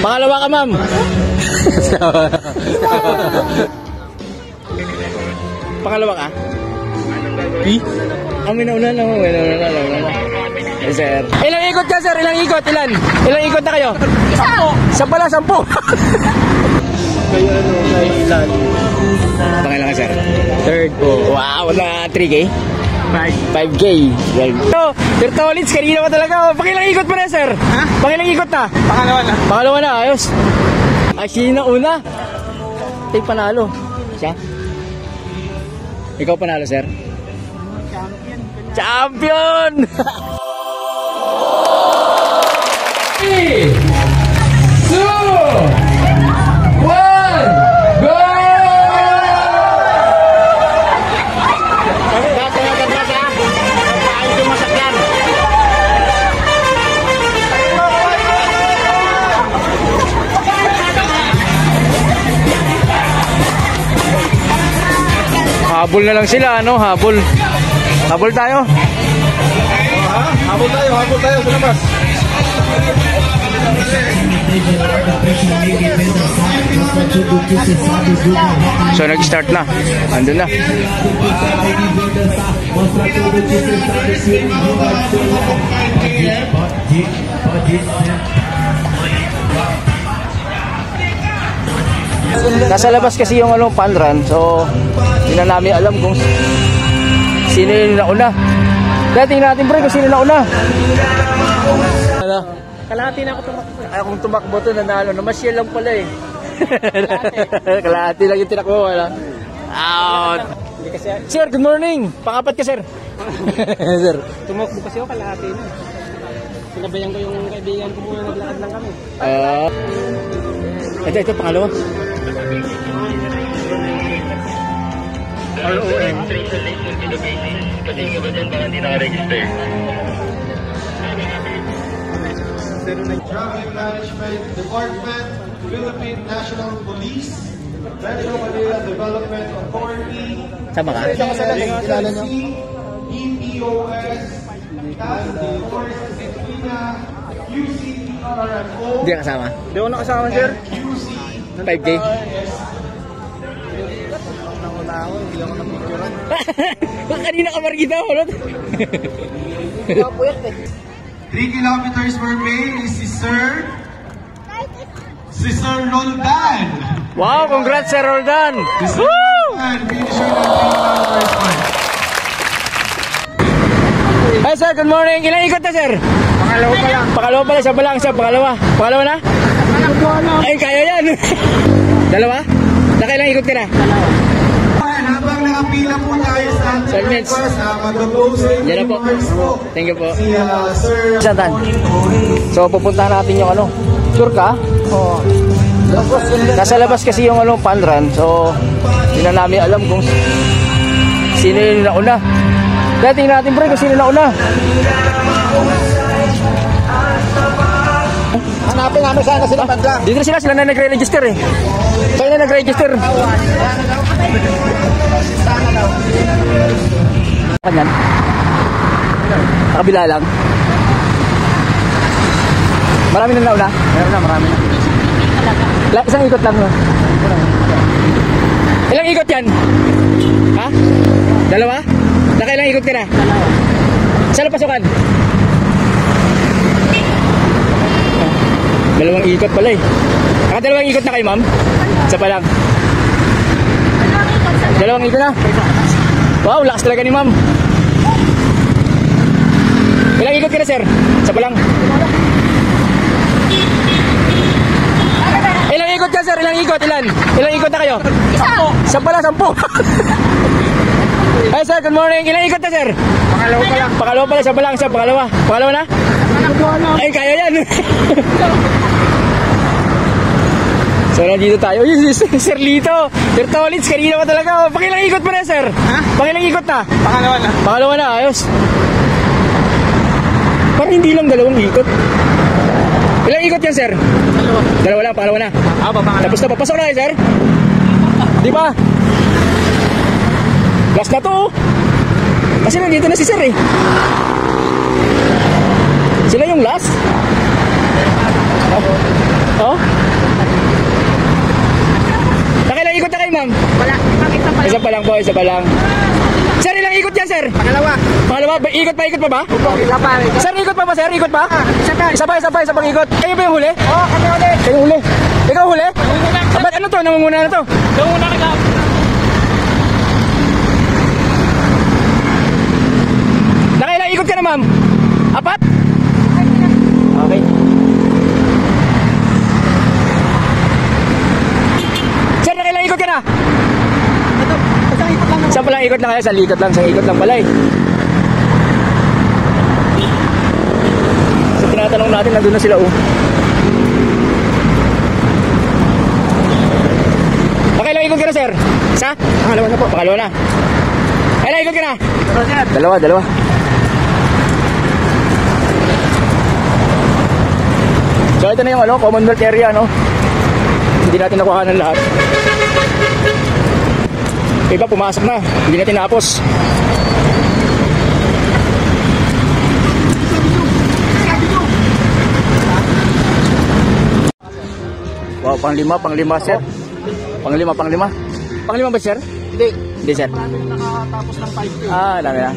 Pangalawa ka, ma'am. Pangalawa ka? Ang minauna na. Sir. Ilang ikot ka, sir? Ilang ikot? Ilang ikot na kayo? Isa pala, 10. Kayo ilan? Pangalan ka, sir? Third po. Wow, na 3K? 5K. So, Sir Tolits, kanina pa talaga. Pakilang ikot pa na, sir? Ha? Pakilang ikot na? Pangalawa na, ayos. Ay, sino na una? Take panalo. Siya? Ikaw panalo, sir? Champion! 3, 2, 1, go! Habol na lang sila, ano? Habol. Habol tayo. Habol tayo sa labas. So nag-start na. Andun na. Nasa labas kasi yung fun run. So hindi na namin alam kung sino yung nauna. Kaya tingnan natin, pre, kung sino nauna. Kalahati na ako tumakbo. Ay, kung tumakbo to, nanalo. Namasyal lang pala eh. Kalahati lang yung tinakbo. Out. Sir, good morning. Pangapat ka, sir. Sir. Tumakbo kasi ako kalahati na. Pinabayan ko yung kaibigan ko muna, naglakad lang kami. Ito, pangalawa. ROM kasi nga ba dyan baka hindi nakaregister? Traffic Management Department, Philippine National Police, Metro Manila Development Authority, Sama ka? EPOS, Task Force Equina, QCTRFO. Hindi ka kasama? Hindi ako nakasama, sir. 5K? Hindi ako napicturan. Kanina ka marikita mo, no? 3 kilometers were made is si Sir Roldan. Wow, congrats, Sir Roldan! Woo! Finisher ng 3 kilometers point. Hi, sir, good morning. Ilang ikot na, sir? Pangalawa pa lang. Pangalawa pala, siya pa lang, siya, pangalawa. Pangalawa na? Ay, kaya yan. Dalawa? Nakailang ikot ka na? Habang nakapila po tayo sa Solments. mag-closing Yan na po. remarks po. Thank you po. Si Sir Satan. So, pupuntahan natin yung Sure ka? Oo. Nasa labas kasi yung fun run. So, hindi na namin alam kung sino yung nauna. Kaya tingnan natin, pre, kung sino nauna. Hanapin namin sana sila paglang. Dito na sila na nagre-register eh. Kaya na nagre-register. Kanyan? Sa kabila lang. Marami na nauna? Marami na. Isang ikot lang. Ilang ikot yan? Ha? Dalawa? Nakailang ikot ka na? Saan pasukan? Dalawang ikot pala eh. Nakadalawang ikot na kayo, ma'am? Isa pa lang. Dalawang ikot na? Wow, lakas talaga ni ma'am. Ilang ikot ka na, sir? Isa pa lang. Ilang ikot ka, sir? Ilang ikot? Ilang ikot na kayo? Isa pa lang, 10. Hi, sir, good morning. Ilang ikot na, sir? Pangalawa pa lang. Pangalawa pala, siya pa lang, siya, pangalawa. Pangalawa na? Ay, kaya yan. So, nandito tayo. Sir Lito. Sir Tolits, kanina pa talaga. Pakilang ikot pa na, sir? Ha? Pakilang ikot na? Pangalawa na. Pangalawa na, ayos. Parang hindi lang dalawang ikot. Ilang ikot yan, sir? Dalawa lang, pangalawa na. Pangalawa. Tapos na, papasok na kayo, sir? Di ba? Last na to, oh. Kasi nandito na si sir, eh. Sila yung last? Oh? Isa pa lang po, isa pa lang. Sir, ilang ikot yan, sir? Pangalawa. Pangalawa, ikot pa ba? Opo, isa pa. Sir, ikot pa ba, sir? Ikot pa? Isa pa. Isa pang ikot. Kayo ba yung huli? Oo, kami ulit. Kayo huli? Ikaw huli? Ba't ano to? Nangunguna na to? Nanguna kita. Nakailang ikot ka na, ma'am? 4? Okay. Sir, nakailang ikot ka na? Isang ikot lang. Saan palang ikot lang kaya? Isang ikot lang pala eh. So tinatanong natin, nandun na sila oh. Nakailang ikot ka na, sir? Isa? Pangalawa na po. Pangalawa na. Nakailang ikot ka na? Dalawa. So ito na yung Commonwealth area, no? Hindi natin nakuha ng lahat. Iba pumasok na, hindi natin napos. Wow, panglima, sir. Panglima. Panglima ba, sir? Hindi, sir. Nakatapos ng 5K. Dami na.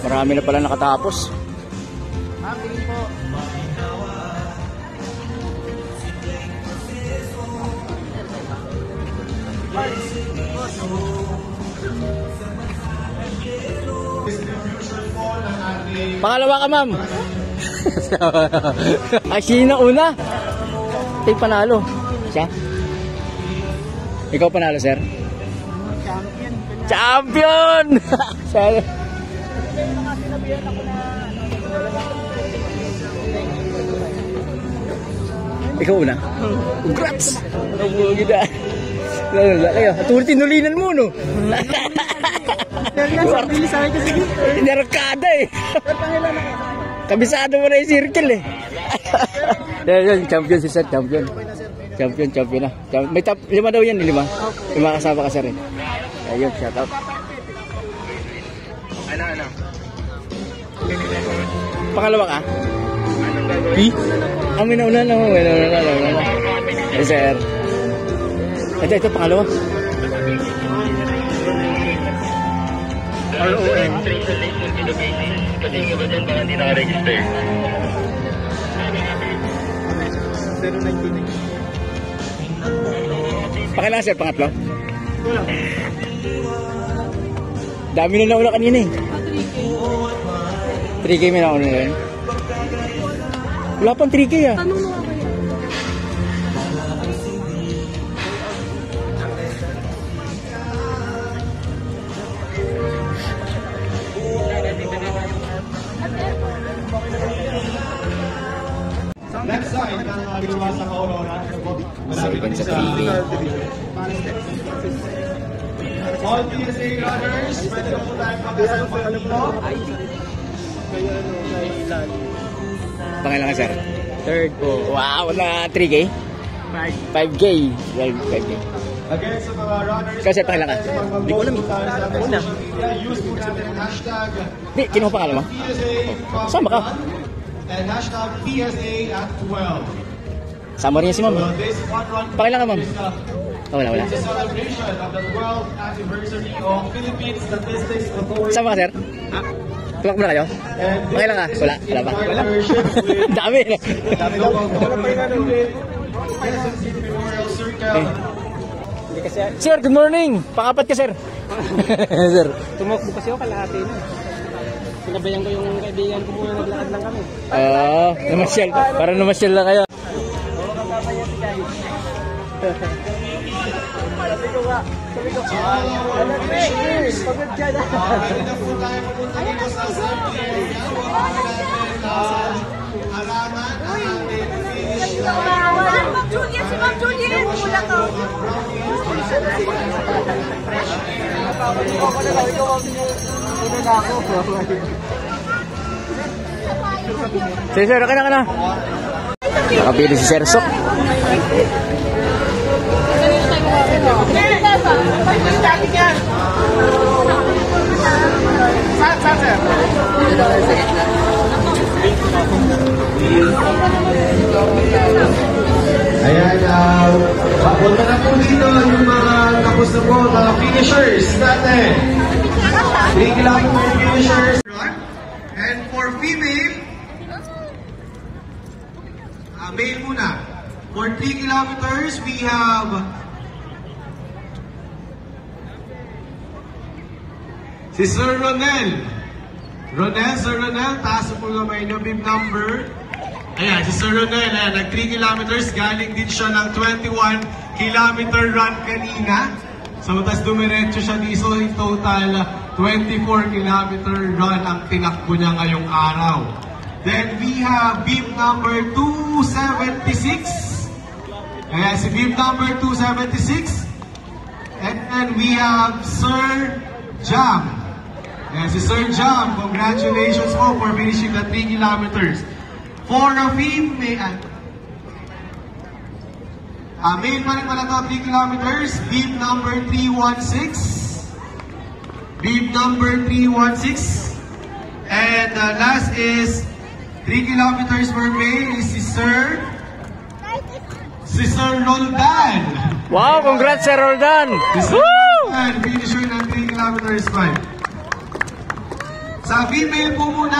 Marami na pala nakatapos. Tingin po. Pangalawa ka, ma'am. Ay, sino una? Ay, panalo. Siya? Ikaw panalo, sir? Champion! Champion! Ikaw una? Congrats! Nabugi na. Lala kayo. Tinulinan mo, no? Bilis sa akin kasi. Narkada eh. Kabisado mo na yung circle eh. Yan, champion si sir, champion. Champion na. May top 5 daw yan, 5. 5 kasama ka, sir eh. Ayun, shout out. Ano? Pangalawa ka? May nauna na. Yes, sir. Ito, pangalawa. RON. Kasi nga ba dyan baka hindi naka-register? 099. Pakilang, sir, pangatlo? Dami na nauna kanina eh. 3K may nauna na rin. Wala pang 3K ah. Left side ng ginawa sa Aurora. Sabihin sa 3K. All PSA runners, pwede po tayo pagkasal po yung dito. Pangilang ka, sir? Third po. Wow, na 3K? 5K. 5K. Again, sa mga runners, Kasi pangilang ka? Hindi ko alam. Una. Use po natin ang hashtag Hindi, kinuha pangalan mo? PSA Sama ka? and hashtag PSA at 12. Sama rin yan si ma'am. So this one run Pangilang ka, ma'am? Wala. is a celebration of the 12th anniversary of Philippine Statistics Authority. Sama ka, sir? Tulak mo na kayo? And this Pangilang ka? is Wala in pa. partnership with Dami. local government, Quezon City Memorial Circle. Sir, good morning. Pangapat ka, sir. Sir. Tumakbo kasi ako kalahati na. Pinabayan ko yung kaibigan ko muna, naglakad lang kami. Namasyal. Para namasyal lang kayo. Ma'am Juliet, si Ma'am Juliet, mula ka. Sir, ka na. Nakabili si Sir Sok. Saan, sir? finishers natin. 3 kilometer finishers. And for female, male muna. For 3 kilometers, we have si Sir Ronel. Sir Ronel, taas po kamay nyo, bib number. Ayan, si Sir Ronel, ayan, nag 3 kilometers, galing din siya ng 21 kilometer run kanina. So, tas dumiretso siya dito, in total 24 kilometer run ang tinakbo niya ngayong araw. Then, we have bib number 276. Ayan, si bib number 276. And then, we have Sir Jam. Ayan, si Sir Jam, congratulations po for finishing the 3 kilometers. For a female, male pa rin pala to, 3 kilometers, bib number 316. Bib number 316. And last is 3 kilometers for male is si Sir Roldan. Wow, congrats Sir Roldan! Si Sir Roldan, finisher ng 3 kilometers pa. Sa female po muna,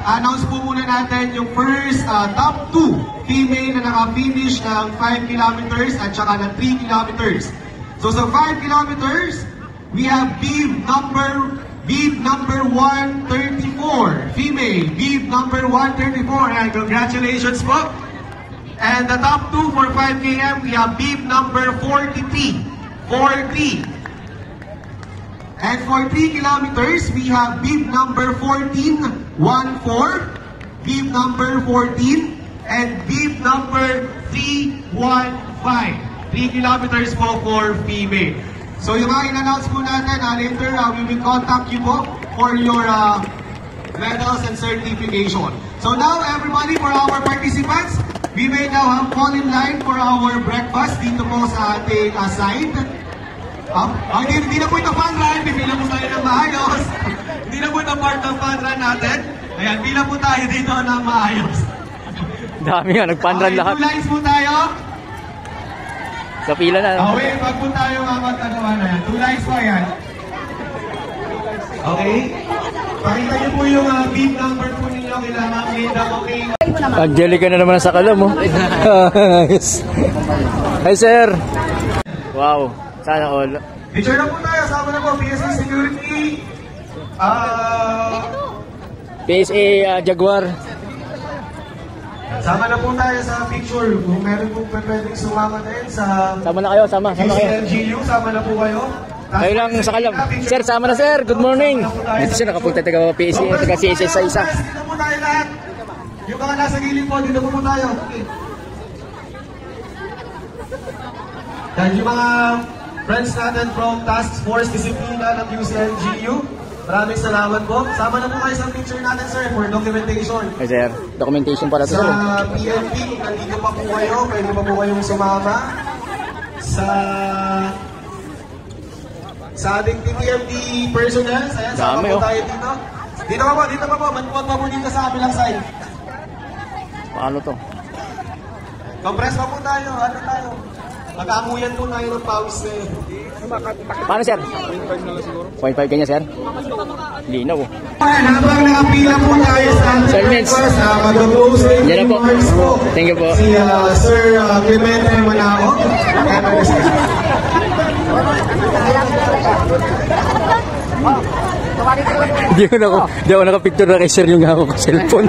announce po muna natin yung first top 2 female na naka-finish ng 5 kilometers at saka ng 3 kilometers. So sa 5 kilometers, we have bib number 134, female, bib number 134, and congratulations po. And the top 2 for 5 km, we have bib number 43. And for 3 kilometers, we have bib number 14, bib number 14, and bib number 315. 3 kilometers po for female. So yung mga in-announce po natin, later we will contact you po for your medals and certification. So now everybody, for our participants, we may now have fall in line for our breakfast dito po sa ating side. Hindi na po ito fun run, pipila po tayo ng maayos. Hindi na po ito part ng fun run natin. Ayan, pila po tayo dito ng maayos. Dami nga, nag-fun run lahat. 2 lines po tayo. Sa pila na. Okay, pag po tayo makapagtagawa na yan. 2 lines po yan. Okay? Pakita niyo po yung bib number po ninyo. Kailangan Linda, okay? Angelica na naman sa kalam, oh. Hi, sir. Wow. Sana all. Picture na po tayo. Sama na po. PSA Security. PSA Jaguar. Sama na po tayo sa picture. Kung meron po pwedeng sumama din sa Sama na kayo, sama kayo. QCNGU, sama na po kayo. Kayo lang sa kalam. Sir, sama na sir. Good morning. Dito siya nakapunta taga PSA, taga CSS sa isa. Dito po tayo lahat. Yung mga nasa gilid po, dito po tayo. Okay. Dahil yung mga friends natin from Task Force Disiplina ng QCNGU, maraming salamat po. Sama na po kayo sa picture natin, sir, for documentation. Hey, sir. Documentation para to, sir. Sa PNP, kung nandito pa po kayo, pwede pa po kayong sumama. Sa ating TTMD personnel, ayan, sama Dami, po oh. tayo dito. Dito pa po. Manuwag pa po dito sa kabilang side. Paano to? Compress pa po tayo. Ano tayo? Mag-aamuyan po tayo ng pawis na yun. Paano, sir? 0.5 kanya, sir? Linaw, oh. Habang nakapila po tayo sa Sir Vince. mag-closing Yan na po. remarks po. Thank you po. Si Sir Clemente Manao. Di ako nakapicture na kay sir yung hawak ko cellphone.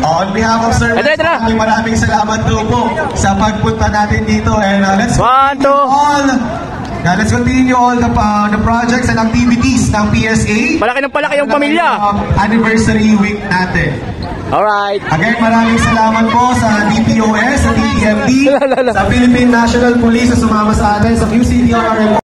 On behalf of Sir Ito na. maraming salamat daw po sa pagpunta natin dito. And let's continue all the projects and activities ng PSA. Malaki ng palaki yung pamilya. Anniversary week natin. Alright. Again, maraming salamat po sa DPOS, sa DTMD, sa Philippine National Police na sumama sa atin, sa QCDRRMO.